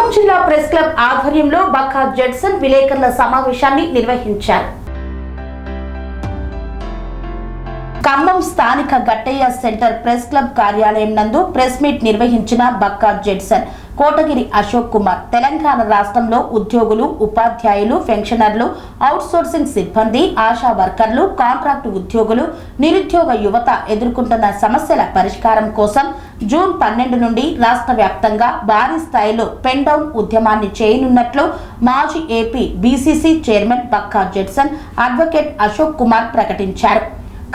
ఖమ్మం జిల్లా press club ఆధ్వర్యంలో Bakka Judson విలేకరుల సమావేశాన్ని నిర్వహించారు. ఖమ్మం స్థానిక గట్టయ్య సెంటర్ ప్రెస్ క్లబ్ కార్యాలయం నందు ప్రెస్ మీట్ నిర్వహించిన బక్కా జడ్సన్, కోటగిరి అశోక్ కుమార్ తెలంగాణ రాష్ట్రంలో ఉద్యోగులు, ఉపాధ్యాయులు, పెన్షనర్లు, అవుట్సోర్సింగ్ సిబ్బంది, ఆశా వర్కర్లు, కాంట్రాక్టు ఉద్యోగులు, నిరుద్యోగ యువత ఎదుర్కొంటున్న సమస్యల పరిష్కారం కోసం జూన్ 12 నుండి రాష్ట్ర వ్యాప్తంగా భారీ స్థాయిలో పెన్ డౌన్ ఉద్యమాన్ని చేయనున్నట్లు మాజీ AP BCC chairman Bakka Judson advocate Ashok Kumar ప్రకటించారు.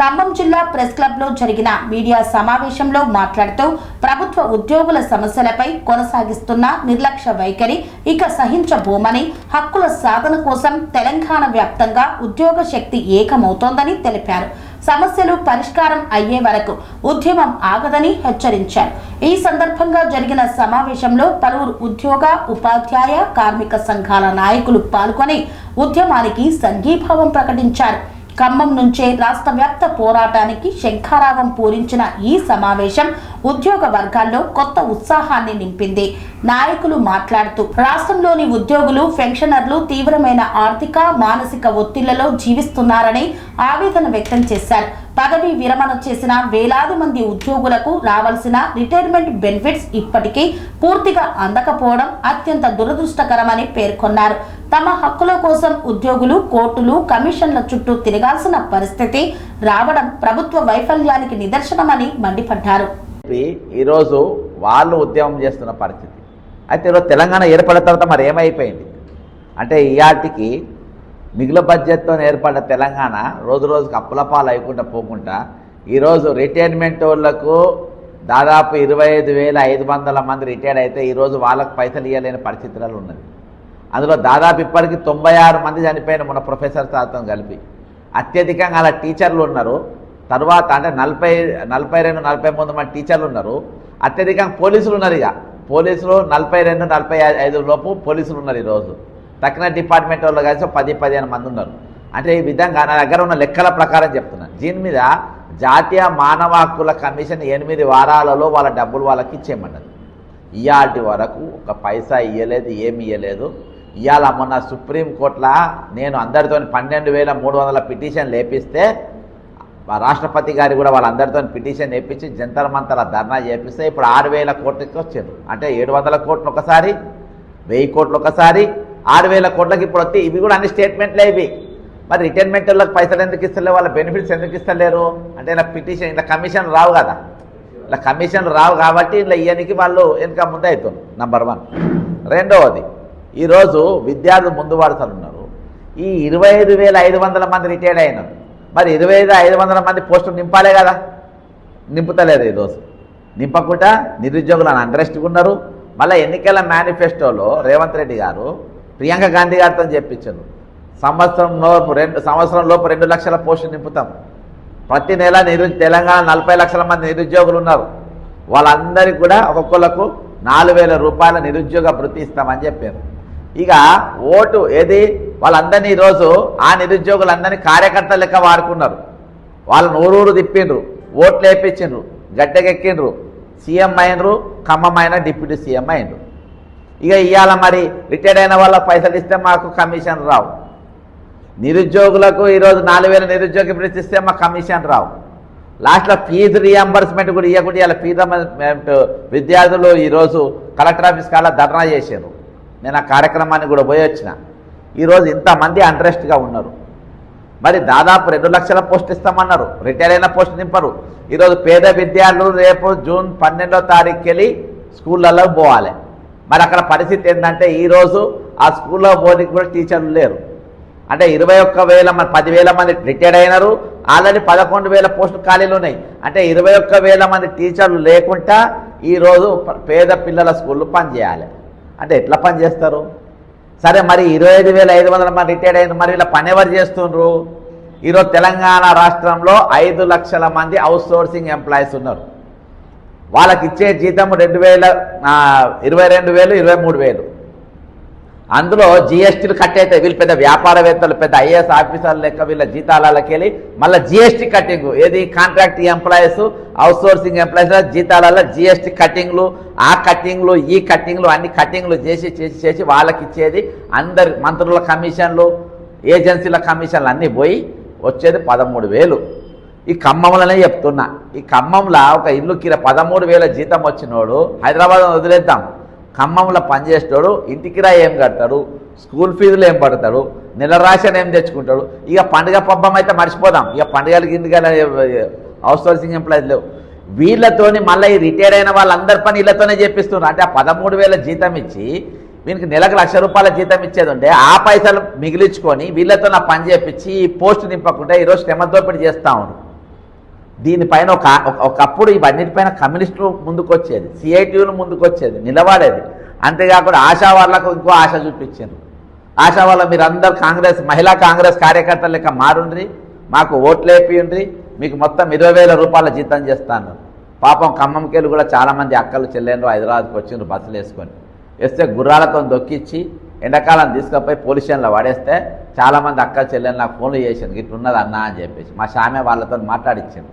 ఖమ్మం జిల్లా ప్రెస్ క్లబ్ లో జరిగిన మీడియా సమావేశంలో మాట్లాడుతూ ప్రభుత్వ ఉద్యోగుల సమస్యలపై కొనసాగిస్తున్న నిర్లక్ష్య వైఖరి ఇక సహించబోమని, హక్కుల సాధన కోసం తెలంగాణ వ్యాప్తంగా ఉద్యోగ శక్తి ఏకమవుతోందని తెలిపారు. సమస్యలు పరిష్కారం అయ్యే వరకు ఉద్యమం ఆగదని హెచ్చరించారు. ఈ సందర్భంగా జరిగిన సమావేశంలో పలువురు ఉద్యోగ, ఉపాధ్యాయ, కార్మిక సంఘాల నాయకులు పాల్గొని ఉద్యమానికి సంఘీభావం ప్రకటించారు. ఖమ్మం నుంచే రాష్ట్ర వ్యాప్త పోరాటానికి శంఖారావం పూరించిన ఈ సమావేశం ఉద్యోగ వర్గాల్లో కొత్త ఉత్సాహాన్ని నింపింది. నాయకులు మాట్లాడుతూ రాష్ట్రంలోని ఉద్యోగులు, పెన్షనర్లు తీవ్రమైన ఆర్థిక, మానసిక ఒత్తిళ్లలో జీవిస్తున్నారని ఆవేదన వ్యక్తం చేశారు. పదవి విరమణ చేసిన వేలాది మంది ఉద్యోగులకు రావాల్సిన రిటైర్మెంట్ బెనిఫిట్స్ ఇప్పటికీ పూర్తిగా అందకపోవడం అత్యంత దురదృష్టకరమని పేర్కొన్నారు. తమ హక్కుల కోసం ఉద్యోగులు కోర్టులు, కమిషన్ల చుట్టూ తిరగాల్సిన పరిస్థితి రావడం ప్రభుత్వ వైఫల్యానికి నిదర్శనమని మండిపడ్డారు. ఈరోజు వాళ్ళు ఉద్యమం చేస్తున్న పరిస్థితి అయితే ఈరోజు తెలంగాణ ఏర్పడిన తర్వాత మరి ఏమైపోయింది అంటే ఈయాటికి మిగులు బడ్జెట్తో ఏర్పడిన తెలంగాణ రోజు రోజుకు అప్పులపాలు అయికుండా పోకుండా ఈరోజు రిటైర్మెంట్ వాళ్ళకు దాదాపు 25,500 మంది రిటైర్డ్ అయితే ఈరోజు వాళ్ళకు పైసలు ఇవ్వలేని పరిస్థితులలో ఉన్నది. అందులో దాదాపు ఇప్పటికీ 96 మంది చనిపోయిన మన ప్రొఫెసర్ శాతం కలిపి. అత్యధికంగా అలా టీచర్లు ఉన్నారు. తర్వాత అంటే 42-43 మంది టీచర్లు ఉన్నారు. అత్యధికంగా పోలీసులు ఉన్నారు. ఇక పోలీసులు 42-45 లోపు పోలీసులు ఉన్నారు. ఈరోజు తక్కిన డిపార్ట్మెంట్ వాళ్ళు కలిసి 10-15 మంది ఉన్నారు. అంటే ఈ విధంగా నా దగ్గర ఉన్న లెక్కల ప్రకారం చెప్తున్నాను. దీని మీద జాతీయ మానవ హక్కుల కమిషన్ 8 వారాలలో వాళ్ళ డబ్బులు వాళ్ళకి ఇచ్చేయమన్నది. ఇయాటి వరకు ఒక పైసా ఇవ్వలేదు, ఏమి ఇవ్వలేదు. ఇవాళ మొన్న సుప్రీంకోర్టులో నేను అందరితో 12,300 పిటిషన్ లేపిస్తే రాష్ట్రపతి గారి కూడా వాళ్ళందరితో పిటిషన్ వేయించి జంతర్ మంతర ధర్నా చేపిస్తే ఇప్పుడు 6,000 కోట్లకి వచ్చారు. అంటే 700 కోట్లు ఒకసారి, 1000 కోట్లు ఒకసారి, 6,000 కోట్లకి ఇప్పుడు వస్తే ఇవి కూడా అన్ని స్టేట్మెంట్లే ఇవి. మరి రిటైర్మెంట్ వాళ్ళకి పైసలు ఎందుకు ఇస్తలేరు, వాళ్ళ బెనిఫిట్స్ ఎందుకు ఇస్తలేరు అంటే ఇలా పిటిషన్ ఇలా కమిషన్ రావు కదా. ఇలా కమిషన్ రావు కాబట్టి ఇలా ఇయ్యనికి వాళ్ళు వెనక ముందే అవుతుంది. నంబర్ 1. రెండవది, ఈరోజు విద్యార్థులు ముందు వాడుతలు ఉన్నారు. ఈ 25,500 మంది రిటైర్డ్ అయినారు. మరి 25,500 మంది పోస్టులు నింపాలే కదా, నింపుతలేదు. ఈరోజు నింపకుండా నిరుద్యోగులను అండరెస్ట్గా ఉన్నారు. మళ్ళీ ఎన్నికల మేనిఫెస్టోలో రేవంత్ రెడ్డి గారు ప్రియాంక గాంధీ గారితో చెప్పించారు, సంవత్సరంలోపు 2 లక్షల పోస్టులు నింపుతాం. ప్రతి నెల తెలంగాణ 40 లక్షల మంది నిరుద్యోగులు ఉన్నారు. వాళ్ళందరికీ కూడా ఒక్కొక్కలకు 4,000 రూపాయల నిరుద్యోగ భృతి ఇస్తామని చెప్పారు. ఇక ఓటు ఏది వాళ్ళందరినీ ఈరోజు ఆ నిరుద్యోగులందరినీ కార్యకర్తల లెక్క వాడుకున్నారు. వాళ్ళని ఊరూరు తిప్పిండ్రు, ఓట్లు వేయించిండ్రు, గట్టెకెక్కిండ్రు, సీఎం అయినరు, ఖమ్మం అయిన డిప్యూటీ సీఎం అయినరు. ఇక ఇవాళ మరి రిటైర్డ్ అయిన వాళ్ళకి పైసలు ఇస్తే మాకు కమిషన్ రావు. నిరుద్యోగులకు ఈరోజు 4,000 నిరుద్యోగ భృతి ఇస్తే మాకు కమిషన్ రావు. లాస్ట్లో ఫీజు రియంబర్స్మెంట్ కూడా ఇవ్వకుండా ఇలా ఫీజు రియంబర్స్మెంట్ విద్యార్థులు ఈరోజు కలెక్టర్ ఆఫీస్ కాడ ధర్నా చేశారు. నేను ఆ కార్యక్రమాన్ని కూడా పోయి వచ్చిన. ఈరోజు ఇంతమంది అంట్రెస్ట్గా ఉన్నారు. మరి దాదాపు 2 లక్షల పోస్ట్ ఇస్తామన్నారు, రిటైర్ అయిన పోస్ట్ నింపరు. ఈరోజు పేద విద్యార్థులు రేపు జూన్ 12వ తారీఖుకి వెళ్ళి స్కూళ్ళల్లో పోవాలి. మరి అక్కడ పరిస్థితి ఏంటంటే ఈరోజు ఆ స్కూల్లో పోనీకి కూడా టీచర్లు లేరు. అంటే 21,000 మంది 10,000 మంది రిటైర్డ్ అయినారు. ఆల్రెడీ 11,000 పోస్టులు ఖాళీలు ఉన్నాయి. అంటే 21,000 మంది టీచర్లు లేకుండా ఈరోజు పేద పిల్లల స్కూళ్ళు పనిచేయాలి. అంటే ఎట్లా పనిచేస్తారు? సరే మరి 25,500 మంది రిటైర్డ్ అయిన మరి ఇలా పని ఎవరు చేస్తుండ్రు? ఈరోజు తెలంగాణ రాష్ట్రంలో 5 లక్షల మంది అవుట్ సోర్సింగ్ ఎంప్లాయీస్ ఉన్నారు. వాళ్ళకి ఇచ్చే జీతం 22,000, 23,000. అందులో జిఎస్టీలు కట్ అవుతాయి. వీళ్ళు పెద్ద వ్యాపారవేత్తలు, పెద్ద ఐఏఎస్ ఆఫీసర్లు లెక్క వీళ్ళ జీతాలకి వెళ్ళి మళ్ళీ జిఎస్టీ కటింగ్, ఏది కాంట్రాక్ట్ ఎంప్లాయీస్, అవుట్సోర్సింగ్ ఎంప్లాయీస్ జీతాలలో జిఎస్టీ కటింగ్లు, ఆ కటింగ్లు, ఈ కటింగ్లు, అన్ని కటింగ్లు చేసి వాళ్ళకి ఇచ్చేది. అందరి మంత్రుల కమిషన్లు, ఏజెన్సీల కమిషన్లు అన్నీ పోయి వచ్చేది 13,000. ఈ ఖమ్మంలోనే చెప్తున్నా, ఈ ఖమ్మంలో ఒక ఇల్లు 13,000 జీతం వచ్చినోడు హైదరాబాద్ వదిలేద్దాం, ఖమ్మంలో పనిచేసేటోడు ఇంటికి రా ఏం కడతాడు, స్కూల్ ఫీజులు ఏం పడతాడు, నెల రేషన్ ఏం తెచ్చుకుంటాడు. ఇక పండుగ పబ్బం అయితే మర్చిపోదాం, ఇక పండుగలకి ఇందుకు అవుట్సోర్సింగ్ ఎంప్లాయీస్ లేవు. వీళ్ళతోని మళ్ళీ ఈ రిటైర్ అయిన వాళ్ళందరి పని వీళ్ళతోనే చేపిస్తున్నారు. అంటే ఆ 13,000 జీతం ఇచ్చి వీనికి నెలకు ₹1,00,000 జీతం ఇచ్చేది ఉంటే ఆ పైసలు మిగిలించుకొని వీళ్ళతో నా పని చేపించి ఈ పోస్టు నింపకుండా ఈరోజు శ్రమ దోపిడీ చేస్తూ ఉన్నారు. దీనిపైన ఒకప్పుడు ఇవన్నిటిపైన కమ్యూనిస్టులు ముందుకొచ్చేది, సిఐటియులు ముందుకొచ్చేది, నిలబడేది. అంతేకాకుండా ఆశా వాళ్ళకు ఇంకో ఆశ చూపించారు. ఆశా వాళ్ళ మీరందరూ కాంగ్రెస్, మహిళా కాంగ్రెస్ కార్యకర్తలు లెక్క మారుండ్రి, మాకు ఓట్లు వేపియండ్రి, మీకు మొత్తం ₹20,000 జీతం చేస్తాను. పాపం ఖమ్మంకేళ్ళు కూడా చాలామంది అక్కలు చెల్లెండ్రు హైదరాబాద్కి వచ్చిండ్రు బస్సులు వేస్తే గుర్రాలతో దొక్కిచ్చి ఎండాకాలం తీసుకుపోయి పోలీస్ స్టేషన్లో పడేస్తే చాలామంది అక్కలు చెల్లెళ్ళు నాకు ఫోన్లు చేసింది, ఇట్లున్నది అన్నా అని చెప్పేసి మా షామే వాళ్ళతో మాట్లాడించింది.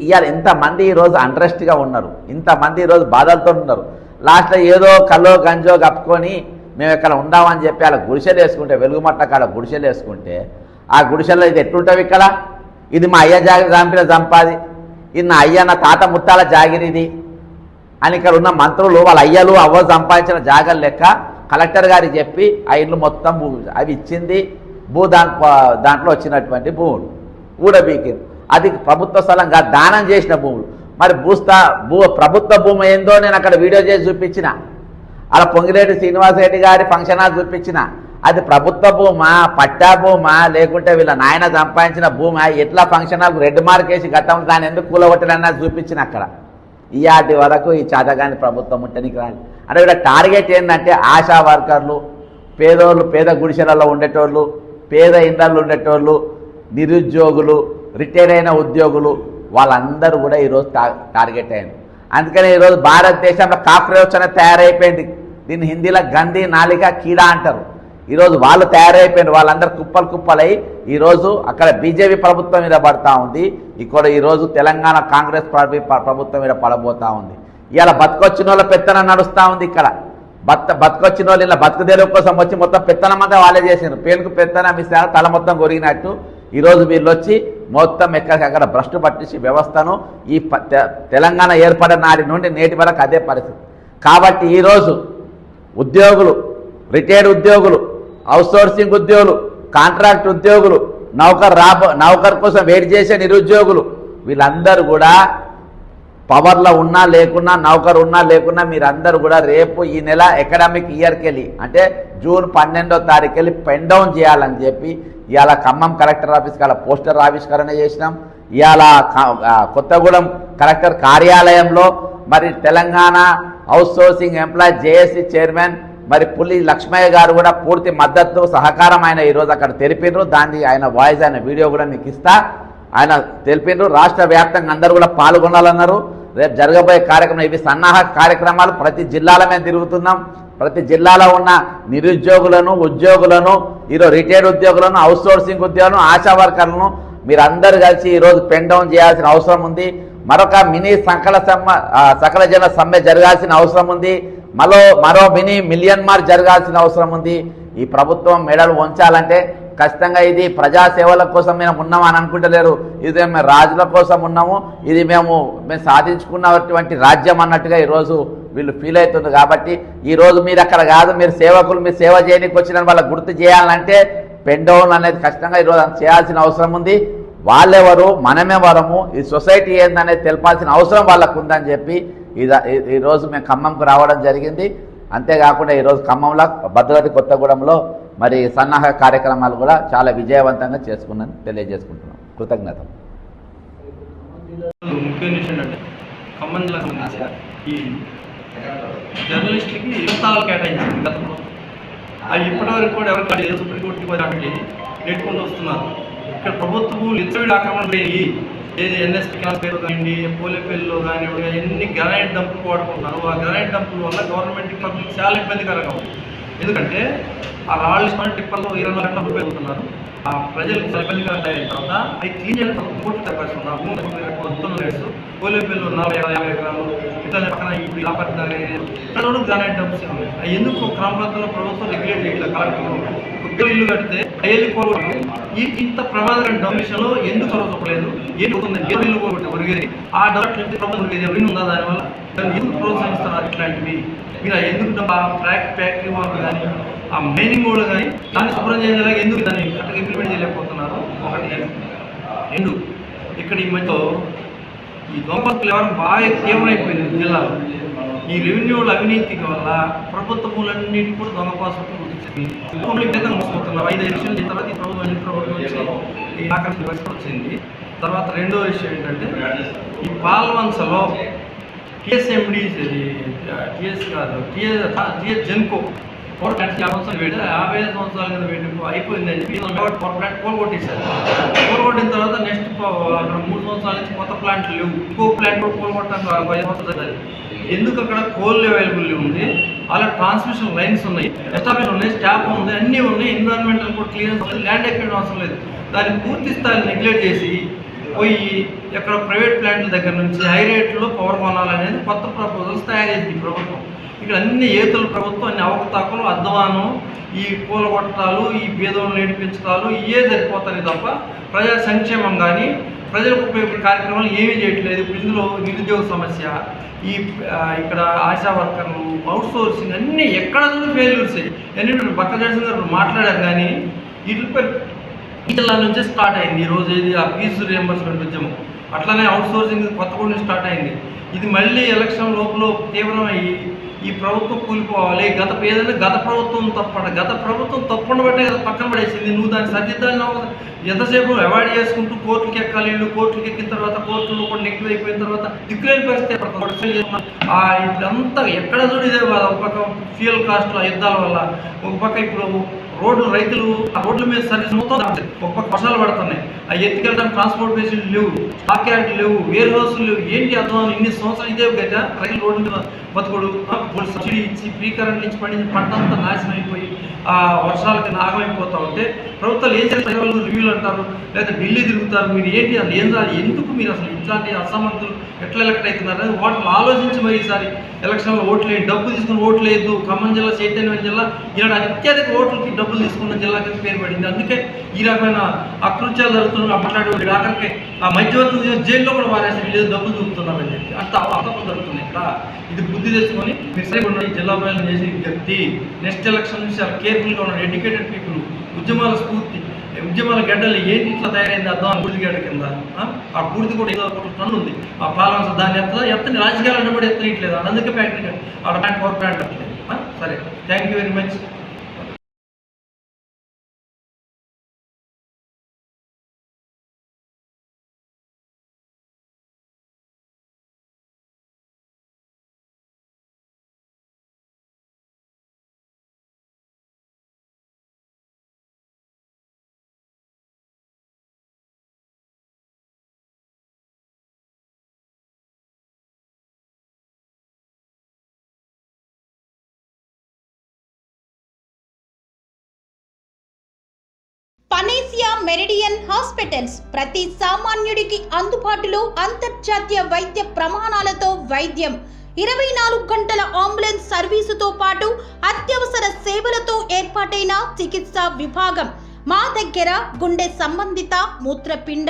ఇవాళ ఇంతమంది ఈరోజు అంట్రెస్ట్గా ఉన్నారు, ఇంతమంది ఈరోజు బాధలతో ఉన్నారు. లాస్ట్లో ఏదో కల్లో గంజో కప్పుకొని మేము ఇక్కడ ఉందామని చెప్పి అలా గుడిసెలు వేసుకుంటే, వెలుగుమట్ల కాడ గుడిసెలు వేసుకుంటే ఆ గుడిసెల్లో ఇది ఎట్లుంటావు ఇక్కడ, ఇది మా అయ్య జాగిరి చంపిన సంపాది, ఇది నా అయ్య నా తాత ముత్తాల జాగిరి ఇది అని ఇక్కడ ఉన్న మంత్రులు వాళ్ళ అయ్యలు అవ్వలు సంపాదించిన జాగలు లెక్క కలెక్టర్ గారికి చెప్పి ఆ ఇల్లు మొత్తం అవి ఇచ్చింది. దాంట్లో వచ్చినటువంటి భూములు ఊడబీకింది. అది ప్రభుత్వ స్థలంగా దానం చేసిన భూములు. మరి ప్రభుత్వ భూమి ఏందో నేను అక్కడ వీడియో చేసి చూపించిన, అలా పొంగిరెడ్డి శ్రీనివాసరెడ్డి గారి ఫంక్షన్ హాల్ చూపించిన. అది ప్రభుత్వ భూమా, పట్టా భూమా, లేకుంటే వీళ్ళ నాయన సంపాదించిన భూమా, ఎట్లా ఫంక్షన్ హాల్కు రెడ్ మార్క్ వేసి గతంలో దాన్ని ఎందుకు కూలగొట్టడన్నా చూపించిన. అక్కడ ఇయాటి వరకు ఈ చాతగాని ప్రభుత్వం ఉంటనికి రాలి. అంటే ఇక్కడ టార్గెట్ ఏంటంటే ఆశా వర్కర్లు, పేదోళ్ళు, పేద గుడిసెలలో ఉండేటోళ్ళు, పేద ఇండ్లలో ఉండేటోళ్ళు, నిరుద్యోగులు, రిటైర్ అయిన ఉద్యోగులు, వాళ్ళందరూ కూడా ఈరోజు టార్గెట్ అయింది. అందుకని ఈరోజు భారతదేశంలో కాక్రోచ్ అనేది తయారైపోయింది. దీన్ని హిందీలో గంది, నాలిక, కీడా అంటారు. ఈరోజు వాళ్ళు తయారైపోయినారు, వాళ్ళందరూ కుప్పలై ఈరోజు అక్కడ బీజేపీ ప్రభుత్వం మీద పడతా ఉంది, ఇక్కడ ఈరోజు తెలంగాణ కాంగ్రెస్ ప్రభుత్వం మీద పడబోతా ఉంది. ఇలా బతుకొచ్చిన వాళ్ళ పెత్తనం నడుస్తూ ఉంది. ఇక్కడ బతుకొచ్చిన వాళ్ళు ఇలా బతుకు తెరువు కోసం వచ్చి మొత్తం పెత్తనం అంతా వాళ్ళే చేసినారు. పేరుకు పెత్తనం ఇస్తారు, తల మొత్తం కొరిగినట్టు ఈరోజు వీళ్ళు వచ్చి మొత్తం ఎక్కడికక్కడ భ్రష్టు పట్టించి వ్యవస్థను ఈ తెలంగాణ ఏర్పడిన నాటి నుండి నేటి వరకు అదే పరిస్థితి. కాబట్టి ఈరోజు ఉద్యోగులు, రిటైర్డ్ ఉద్యోగులు, అవుట్సోర్సింగ్ ఉద్యోగులు, కాంట్రాక్ట్ ఉద్యోగులు, నౌకర్ కోసం వెయిట్ చేసే నిరుద్యోగులు, వీళ్ళందరూ కూడా పవర్లో ఉన్నా లేకున్నా, నౌకరు ఉన్నా లేకున్నా మీరందరూ కూడా రేపు ఈ నెల అకాడమిక్ ఇయర్కి వెళ్ళి అంటే జూన్ 12వ తారీఖు వెళ్ళి పెన్ డౌన్ చేయాలని చెప్పి ఇవాళ ఖమ్మం కలెక్టర్ ఆఫీస్కి అలా పోస్టర్ ఆవిష్కరణ చేసినాం. ఇవాళ కొత్తగూడెం కలెక్టర్ కార్యాలయంలో మరి Telangana outsourcing employee JAC chairman మరి పుల్లి లక్ష్మయ్య గారు కూడా పూర్తి మద్దతు సహకారం ఆయన ఈరోజు అక్కడ తెలిపినారు. దాన్ని ఆయన వాయిస్, ఆయన వీడియో కూడా మీకు ఇస్తా. ఆయన తెలిపినారు. రాష్ట్ర వ్యాప్తంగా అందరూ కూడా పాల్గొనాలన్నారు. రేపు జరగబోయే కార్యక్రమం ఇవి సన్నాహ కార్యక్రమాలు. ప్రతి జిల్లాలో మేము తిరుగుతున్నాం. ప్రతి జిల్లాలో ఉన్న నిరుద్యోగులను, ఉద్యోగులను, ఈరోజు రిటైర్డ్ ఉద్యోగులను, అవుట్సోర్సింగ్ ఉద్యోగులను, ఆశా వర్కర్లను మీరందరూ కలిసి ఈరోజు పెన్ డౌన్ చేయాల్సిన అవసరం ఉంది. మరొక మినీ సకల జన సమ్మె జరగాల్సిన అవసరం ఉంది. మరో మినీ మిలియన్ మార్చ్ జరగాల్సిన అవసరం ఉంది. ఈ ప్రభుత్వం మెడలు వంచాలంటే ఖచ్చితంగా ఇది ప్రజాసేవల కోసం మేము ఉన్నాము అని అనుకుంటలేరు. ఇది మేము రాజుల కోసం ఉన్నాము, ఇది మేము సాధించుకున్నటువంటి రాజ్యం అన్నట్టుగా ఈరోజు వీళ్ళు ఫీల్ అవుతుంది. కాబట్టి ఈరోజు మీరు అక్కడ కాదు, మీరు సేవకులు, మీరు సేవ చేయడానికి వచ్చిన వాళ్ళకి గుర్తు చేయాలంటే పెన్ డౌన్ అనేది ఖచ్చితంగా ఈరోజు చేయాల్సిన అవసరం ఉంది. వాళ్ళెవరు, మనమెవరము, ఈ సొసైటీ ఏందనేది తెలపాల్సిన అవసరం వాళ్ళకు ఉందని చెప్పి ఈరోజు మేము ఖమ్మంకు రావడం జరిగింది. అంతేకాకుండా ఈరోజు ఖమ్మంలో భద్రాద్రి కొత్తగూడెంలో మరి సన్నాహక కార్యక్రమాలు కూడా చాలా విజయవంతంగా చేసుకున్నాను తెలియజేసుకుంటున్నాం. కృతజ్ఞతలు. ముఖ్య విషయం అంటే ఖమ్మం జిల్లా ఈ జర్నలిస్టులకి స్థానాలు కేటాయించింది గతంలో. అవి ఇప్పటివరకు కూడా ఎవరికి సుప్రీంకోర్టుకి కాబట్టి నెట్టుకుంటూ వస్తున్నారు. ఇక్కడ ప్రభుత్వం లిచ్చవిడి ఆక్రమణ ఏది ఎన్ఎస్పీ క్లాస్ పేరు కానివ్వండి, పోలేపల్లిలో కానివ్వండి, ఎన్ని గ్రానైట్ డంపులు వాడుకుంటున్నారు. ఆ గ్రానైట్ డంపుల వల్ల గవర్నమెంట్కి పబ్లిక్ చాలా ఇబ్బందికరంగా ఉంది. ఎందుకంటే ఆ రాళ్ళు ఇష్టమైన టిప్పర్లో 24 గంటలు ఉపయోగిస్తున్నారు. ఆ ప్రజలకు ఇబ్బందిగా అయిన తర్వాత అవి క్లీన్ చేయడం కోట్లు అవకాశం ఉంది. ఆ భూమి మొత్తం రేట్స్ పోలేపల్లి 40-50 ఎకరాలు ఇట్లా పక్కన ఇప్పుడు ఇలా పడుతున్నారు ఇక్కడ గ్రానైట్ డంప్స్ ఉన్నాయి. అవి ఎందుకు గ్రామ ప్రాంతంలో ప్రభుత్వం రెగ్యులేట్ చేయట్లేదు? కలెక్టర్ కుక్కలు ఇల్లు కడితే అయ్యేది కోరుకుంటారు. ఇంత ప్రమాదకరమైన డొమిషన్లో ఎందుకు చదవలేదు? ఏం అవుతుందండి? ఇల్లు కోరుకుంటే ఒరిగేది ఆ డబ్బు ప్రభుత్వం ఒరిగేది ఎవరిని ఉందా? దానివల్ల ఎందుకు ప్రోత్సహిస్తున్నారు ఇట్లాంటివి? మీరు ఎందుకు ఫ్యాక్టరీ వాళ్ళు కానీ ఆ మైనింగ్ వాళ్ళు కానీ దాన్ని శుభ్రం చేయడానికి ఎందుకు దాన్ని కరెక్ట్గా ఇంప్లిమెంట్ చేయలేకపోతున్నారు? ఒకటి. రెండు, ఇక్కడ ఈ మధ్య ఈ దొంగపత్తులు ఎవరు బాగా తీవ్రమైపోయింది జిల్లాలో. ఈ రెవెన్యూల అవినీతి వల్ల ప్రభుత్వ భూములన్నింటికి కూడా దొంగ పాస్వర్డ్ మోసపోతున్నారు. 5 విషయాలు చేసిన తర్వాత ఈ ప్రభుత్వం వచ్చి ఈ ఆకర్షణ పరిస్థితి వచ్చింది. తర్వాత రెండో విషయం ఏంటంటే ఈ పాల్వంచలో టీఎస్ఎండి టీఎస్ కాదు టీఎస్ జెన్కో 50 సంవత్సరాలు పెట్టి 50 సంవత్సరాల కింద పెట్టి అయిపోయిందని పవర్ ప్లాంట్ కోలుకొట్టేశారు. కోలుకొట్టిన తర్వాత నెక్స్ట్ అక్కడ 3 సంవత్సరాల నుంచి కొత్త ప్లాంట్లు లేవు. ఇంకో ప్లాంట్ కూడా కోలుకొట్టడానికి 5 సంవత్సరాలు. ఎందుకు అక్కడ కోల్ అవైలబుల్ ఉంది, అలా ట్రాన్స్మిషన్ లైన్స్ ఉన్నాయి, ఎస్టాబ్లిష్ ఉన్నాయి, స్టాఫ్ ఉంది, అన్నీ ఉన్నాయి, ఎన్విరాన్మెంటల్ కూడా క్లియరెన్స్ ఉంది, ల్యాండ్ ఎక్విజిషన్ అవసరం లేదు. దాన్ని పూర్తి స్థాయిని నెగ్లెక్ట్ చేసి పోయి ఎక్కడ ప్రైవేట్ ప్లాంట్ల దగ్గర నుంచి హై రేట్లో పవర్ కొనాలనేది కొత్త ప్రపోజల్స్ తయారు చేసింది ప్రభుత్వం. ఇక్కడ అన్ని ఏతుల ప్రభుత్వం అన్ని అవకతవకలు అద్దవానం ఈ కూలగొట్టాలు ఈ భేదం నేర్పించడాలు ఇవే సరిపోతాయి తప్ప ప్రజా సంక్షేమం కానీ ప్రజలకు ఉపయోగపడే కార్యక్రమాలు ఏమీ చేయట్లేదు. ఇప్పుడు ఇందులో నిరుద్యోగ సమస్య, ఈ ఇక్కడ ఆశా వర్కర్లు, అవుట్ సోర్సింగ్ అన్నీ ఎక్కడ చూసి ఫెయిల్యూర్స్ అయ్యి పక్క జడ్సన్ గారు మాట్లాడారు. కానీ వీటిపై ఈ జిల్లా నుంచే స్టార్ట్ అయింది. ఈరోజు ఇది ఆ ఫీజు రియంబర్స్మెంట్ ఉద్యమం, అట్లనే అవుట్ సోర్సింగ్ కొత్తగూడ నుంచి స్టార్ట్ అయింది. ఇది మళ్ళీ ఎలక్షన్ లోపల తీవ్రమయ్యి ఈ ప్రభుత్వం కూలిపోవాలి. ఏదైనా గత ప్రభుత్వం తప్పకుండా బట్టే కదా పక్కన పడేసింది. నువ్వు దాన్ని సరిదిద్దాలని ఎంతసేపు అవాయిడ్ చేసుకుంటూ కోర్టుకి ఎక్కాలి. వీళ్ళు కోర్టుకి ఎక్కిన తర్వాత కోర్టులో కూడా నెగిటివ్ అయిపోయిన తర్వాత దిక్కులేని పరిస్థితి ఇప్పుడంతా ఎక్కడ చూడు ఇదే ఒక పక్క ఫ్యూయల్ కాస్ట్ల యుద్ధాల వల్ల, ఒక పక్క ఇప్పుడు రోడ్లు రైతులు ఆ రోడ్ల మీద సర్వీస్ మొత్తం ఒక పక్క వర్షాలు పడుతున్నాయి. ఆ ఎత్తుకెళ్ళడానికి ట్రాన్స్పోర్ట్ ఫెసిలిటీ లేవు, స్టాక్ యార్డ్ లేవు, వేర్ హౌస్లు లేవు. ఏంటి అర్థం? ఇన్ని సంవత్సరాలు ఇదే కదా రైతులు రోడ్ల మీద బతుకుడు. సబ్సిడీ ఇచ్చి ఫ్రీ కరెంట్లు ఇచ్చి పండించిన పంట అంతా నాశనం అయిపోయి ఆ వర్షాలకి నాగమైపోతూ ఉంటే ప్రభుత్వాలు ఏం చేస్తారు? రివ్యూలు అంటారు, లేదా ఢిల్లీ తిరుగుతారు. మీరు ఏంటి అసలు ఏం రాదు? ఎందుకు మీరు అసలు ఇట్లాంటి అసమర్థులు ఎట్లా ఎలక్ట్ అవుతున్నారు అనేది వాటిని ఆలోచించి మరి ఈసారి ఎలక్షన్లో ఓట్లు వేయండి. డబ్బు తీసుకుని ఓట్లు వేయద్దు. ఖమ్మం జిల్లా, చైతన్యం జిల్లా ఈనాడు అత్యధిక ఓట్లకి డబ్బులు తీసుకున్న జిల్లాకి పేరు పడింది. అందుకే ఈ రకమైన అకృత్యాలు జరుగుతున్నారు. మాట్లాడే ఆఖరికి ఆ మధ్యవర్తులు జైల్లో కూడా వారేసి లేదు డబ్బులు చూపుతున్నారని చెప్పి అంత అవతలు జరుగుతుంది. ఇక్కడ ఇది బుద్ధి తెచ్చుకొని మీరు సరిగ్గా ఈ జిల్లా ప్రజలు చేసి వ్యక్తి నెక్స్ట్ ఎలక్షన్ నుంచి చాలా కేర్ఫుల్గా ఉన్న ఎడ్యుకేటెడ్ పీపుల్, ఉద్యమాల స్ఫూర్తి, ఉద్యమాల గడ్డలు ఏంటి ఇట్లా తయారైంది అర్థం. ఆ బూడిది గడ్డ కింద ఆ బూడిది కూడా ఏదో ఒక టన్ను ఉంది. ఆ పాలన దాన్ని ఎత్తని రాజకీయాలు అడ్డబడి ఎత్తనట్లేదు. అందుకే ఫ్యాక్టరీ ఆ ప్లాంట్ పవర్ ప్లాంట్ అట్లేదు. సరే, thank you very much. Panacea Meridian hospitals ప్రతి సామాన్యుడికి అందుబాటులో అంతర్జాతీయ వైద్య ప్రమాణాలతో వైద్యం, 24 గంటల అంబులెన్స్ సర్వీసుతో పాటు అత్యవసర సేవలతో ఏర్పాటైన చికిత్సా విభాగం. మా దగ్గర గుండె సంబంధిత, మూత్రపిండ,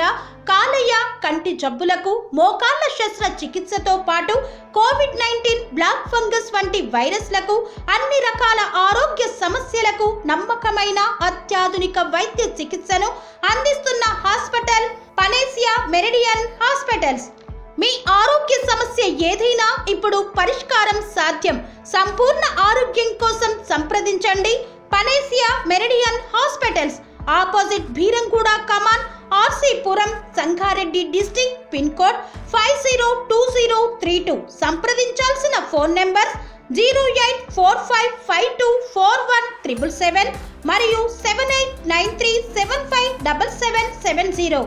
కాలేయ, కంటి జబ్బులకు, మోకాళ్ల శస్త్ర చికిత్సతో పాటు కోవిడ్-19, బ్లాక్ ఫంగస్ వంటి వైరస్లకు, అన్ని రకాల ఆరోగ్య సమస్యలకు నమ్మకమైన అత్యాధునిక వైద్య చికిత్సను అందిస్తున్న హాస్పిటల్ పనేసియా మెరిడియన్ హాస్పిటల్స్. మీ ఆరోగ్య సమస్య ఏదైనా ఇప్పుడు పరిష్కారం సాధ్యం. సంపూర్ణ ఆరోగ్యం కోసం సంప్రదించండి Panacea Meridian hospitals, opposite Bheeramguda Kaman, RC Puram, Sangareddy district, pin code 502032. సంప్రదించాల్సిన ఫోన్ నెంబర్ 0845524177 మరియు 7893757770.